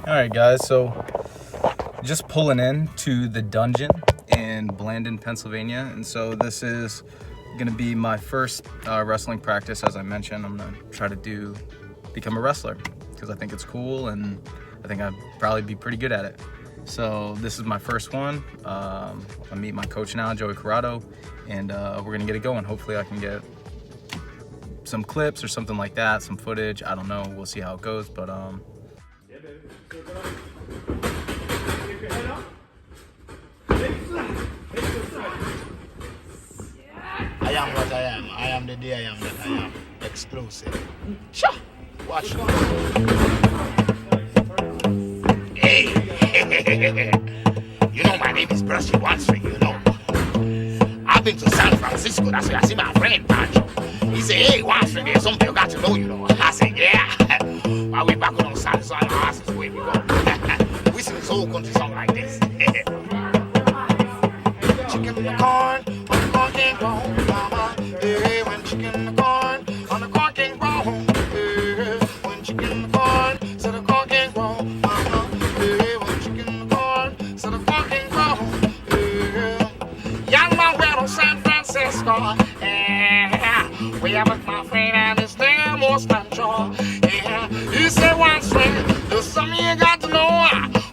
Alright guys, so just pulling in to the dungeon in Blandon, Pennsylvania, and so this is gonna be my first wrestling practice. As I mentioned, I'm gonna try to become a wrestler because I think it's cool and I think I'd probably be pretty good at it. So this is my first one. I meet my coach now, Joey Corrado, and we're gonna get it going. Hopefully I can get some clips or something like that, some footage. I don't know, we'll see how it goes, but Yeah, baby. So go ahead. Keep your head up. Take slap. Take the slap. I am what I am. I am the day I am that I am. Exclusive. Cha! Watch me. Hey! You know my name is Brushy Watson, you know. I've been to San Francisco, that's where I see my friend Pancho. He said, hey, Watson, there's something you got to know, you know. I said, yeah. While we back on San Juan, this is where we go. We sing this whole country song like this. Chicken in the corn, on the corn can't grow, mama. Hey, when chicken in the corn, on the corn can't grow. Hey, when chicken in the corn, so the corn can't grow, mama. Hey, when chicken in the corn, so the corn can't grow. Hey, young man, we're on San Francisco. Yeah, we have with my friend and his name was Pancho. Yeah, he said, one friend, there's something you got to know.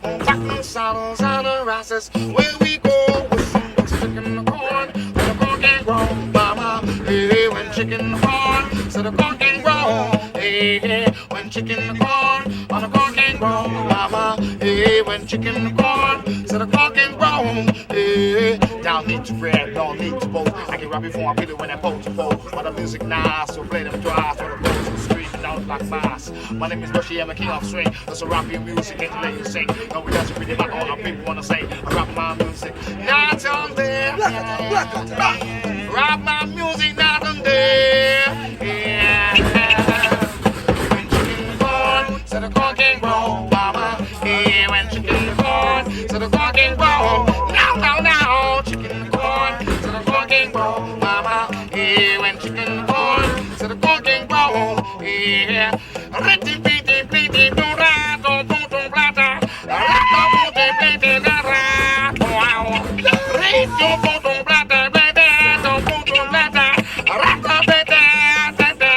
On Blackman saddles and the races, where we go with some chicken in the corn, so the corn can grow, mama. Hey, when chicken in the corn, so the corn can grow. Hey, when chicken in the corn, on the corn can grow, mama. Hey, when chicken in the corn, so the corn can grow. Hey, down need to bread, don't need to boat. I can rap before I put it when I poke to pole. But the music nice, so play them dry, so the boats will scream out like bass. My name is Bushy, I'm a king of swing. That's a rap your music, ain't to let you sing. No, we doesn't really like all our people wanna say. I rap my music, not on there. Rap my music, not on there. Yeah. When chicken corn, so the corn can grow, mama. Yeah, when chicken corn, so the corn can grow. Now, chicken corn, so the corn can grow, mama. Yeah, when chicken corn, so the corn can grow. Yeah. Ritty pitty pitty do ra do do do bla da. Rato pitty pitty da ra. Wow. Ritty do do bla da bla da do do do bla da. Rato pitty da da.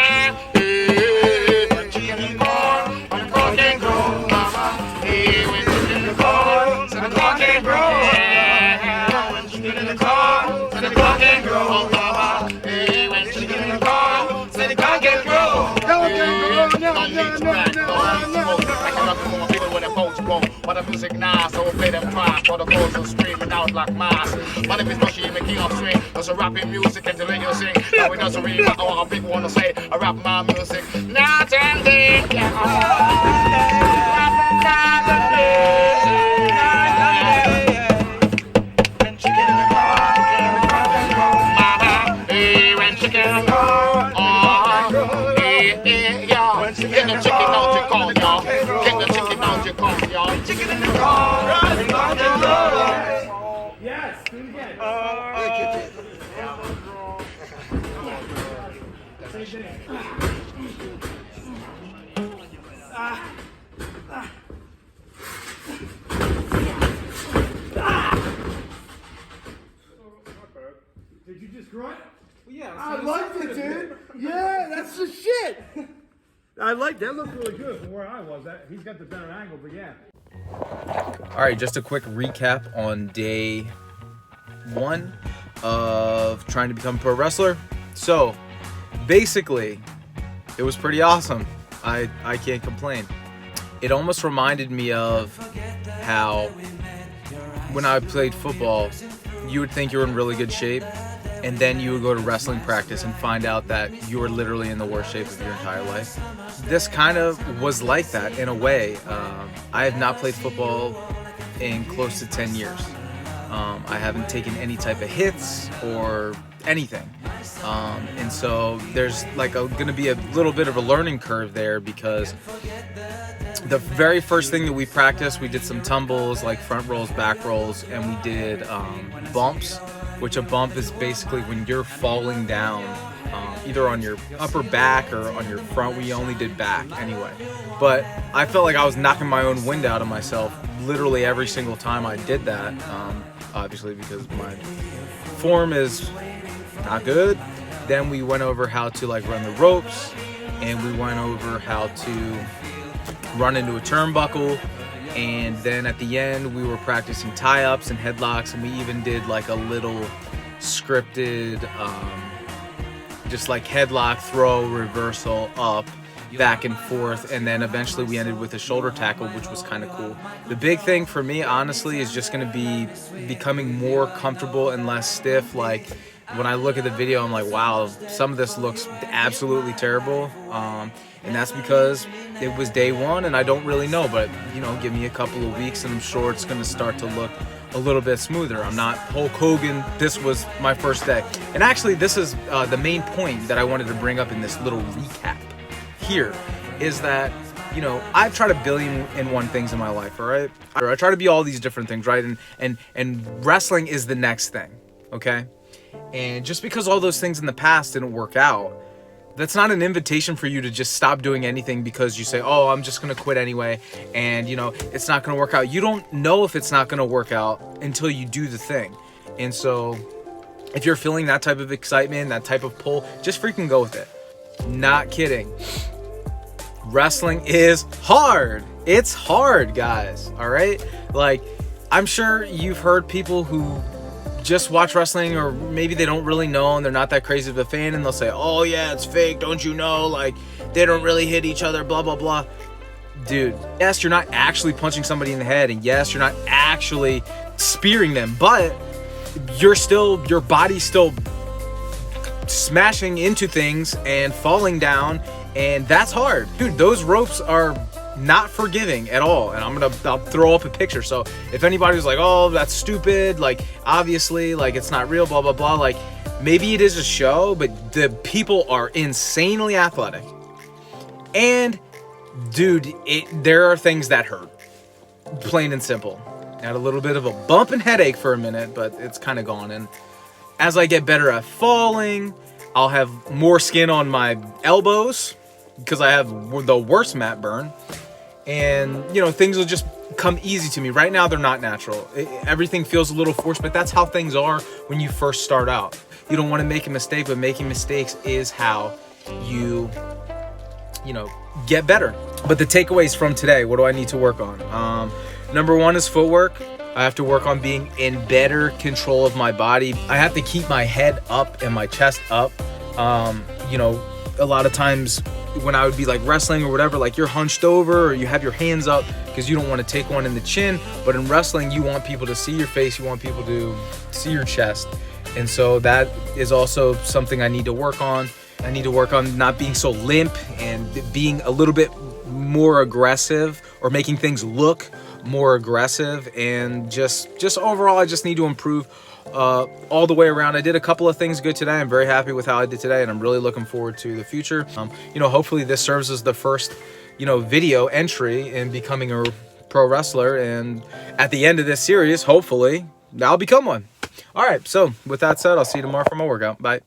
Yeah. When chicken corn, so the corn can grow, mama. Yeah, when chicken corn, so the corn can grow. Yeah. When chicken in the corn, so the corn can grow, mama. Hey, when chicken in the corn, so the corn can grow. But the music nice, so we'll play them fast. For the girls are screaming out like mass. My name is Bushy, I'm a king of swing. There's a rapping music and the radio sing. Now it doesn't really matter what people wanna say. I rap my music night and day. When chicken in the car, mama. Hey, when chicken in the car, yeah. Get the chicken out your car, y'all. Get the chicken out your car, y'all. Chicken in the car, Yes, do it again. Same thing. Did you just grunt? Yeah, I liked it, dude. Yeah, that's the shit. I like that. Looked really good from where I was. He's got the better angle, but yeah. alright, just a quick recap on day one of trying to become a pro wrestler. So basically it was pretty awesome. I can't complain. It almost reminded me of how when I played football, you would think you were in really good shape, and then you would go to wrestling practice and find out that you were literally in the worst shape of your entire life. This kind of was like that in a way. I have not played football in close to 10 years. I haven't taken any type of hits or anything. And so there's like gonna be a little bit of a learning curve there, because the very first thing that we practiced, we did some tumbles, like front rolls, back rolls, and we did bumps, which a bump is basically when you're falling down either on your upper back or on your front. We only did back anyway. But I felt like I was knocking my own wind out of myself literally every single time I did that. Obviously because my form is not good. Then we went over how to like run the ropes, and we went over how to run into a turnbuckle. And then at the end, we were practicing tie-ups and headlocks, and we even did like a little scripted, just like headlock, throw, reversal, up, back and forth, and then eventually we ended with a shoulder tackle, which was kind of cool. The big thing for me, honestly, is just going to be becoming more comfortable and less stiff. Like when I look at the video, I'm like, wow, some of this looks absolutely terrible. And that's because it was day one and I don't really know, but you know, give me a couple of weeks and I'm sure it's gonna start to look a little bit smoother. I'm not Hulk Hogan. This was my first day. And actually this is the main point that I wanted to bring up in this little recap here, is that, you know, I've tried a billion and one things in my life, all right? I try to be all these different things, right? And wrestling is the next thing, okay? And just because all those things in the past didn't work out, that's not an invitation for you to just stop doing anything because you say, oh, I'm just going to quit anyway, and, you know, it's not going to work out. You don't know if it's not going to work out until you do the thing. And so if you're feeling that type of excitement, that type of pull, just freaking go with it. Not kidding. Wrestling is hard. It's hard, guys, all right? Like, I'm sure you've heard people who just watch wrestling, or maybe they don't really know and they're not that crazy of a fan, and they'll say, oh yeah, it's fake, don't you know, like they don't really hit each other, blah blah blah. Dude, yes, you're not actually punching somebody in the head, and yes, you're not actually spearing them, but your body's still smashing into things and falling down, and that's hard. Dude, those ropes are not forgiving at all, and I'll throw up a picture. So if anybody's like, oh, that's stupid, like obviously like it's not real, blah blah blah, like maybe it is a show, but the people are insanely athletic, and dude, there are things that hurt, plain and simple. I had a little bit of a bump and headache for a minute, but it's kind of gone. And as I get better at falling, I'll have more skin on my elbows because I have the worst mat burn. And, you know, things will just come easy to me. Right now, they're not natural. Everything feels a little forced, but that's how things are when you first start out. You don't want to make a mistake, but making mistakes is how you know, get better. But the takeaways from today, what do I need to work on? Number one is footwork. I have to work on being in better control of my body. I have to keep my head up and my chest up. You know, a lot of times when I would be like wrestling or whatever, like you're hunched over or you have your hands up because you don't want to take one in the chin. But in wrestling, you want people to see your face. You want people to see your chest. And so that is also something I need to work on. I need to work on not being so limp and being a little bit more aggressive, or making things look more aggressive. And just overall, I just need to improve all the way around. I did a couple of things good today. I'm very happy with how I did today, and I'm really looking forward to the future. You know, hopefully this serves as the first, you know, video entry in becoming a pro wrestler, and at the end of this series, hopefully I'll become one. All right, so with that said, I'll see you tomorrow for my workout. Bye.